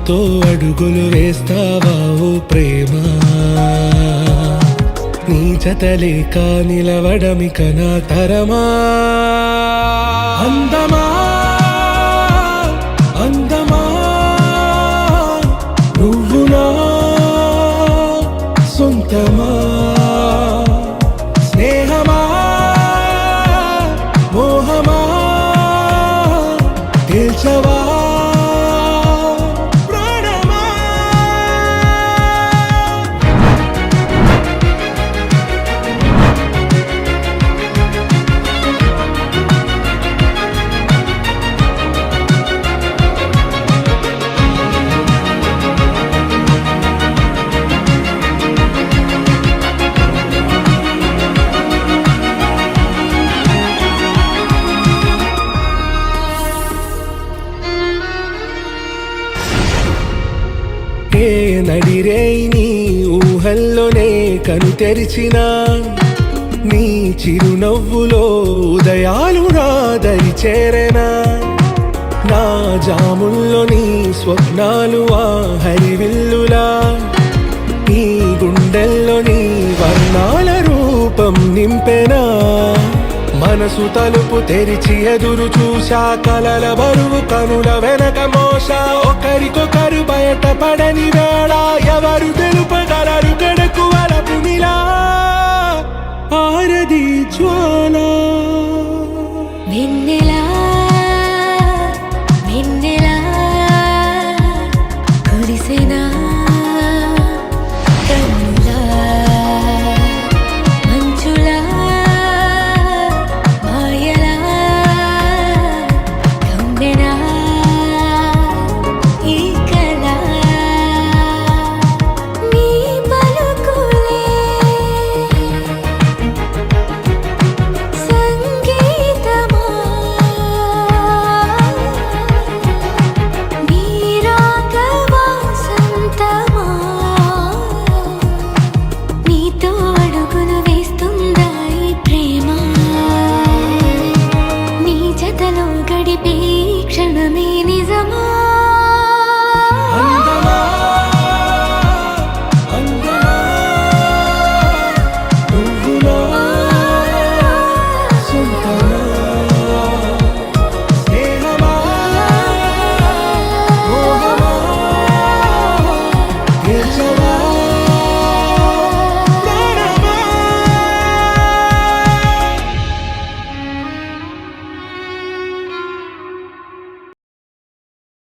నాతో అడుగులు వేస్తావా ఓ ప్రేమ, నీ జతలేక నిలవడమిక నా తరమా. అందమా అందమా నువ్వు నా సొంతమా, స్నేహమా మోహమా తేల్చవా. నడిరే నీ ఊహల్లోనే కను తెరిచిన, నీ చిరునవ్వులో ఉదయాలు నా దరి చేరెనా. నా జాముల్లో నీ స్వప్నాలు ఆ హరివిల్లులా, ఈ గుండెల్లో నీ వర్ణాల రూపం నింపెనా. మనసు తలుపు తెరిచి ఎదురు చూశా, కలల బరువు కనుల వెనక మోసా. ఒకరికొకరు బయట పడని వేళ ఎవరు తెలుపగలరు.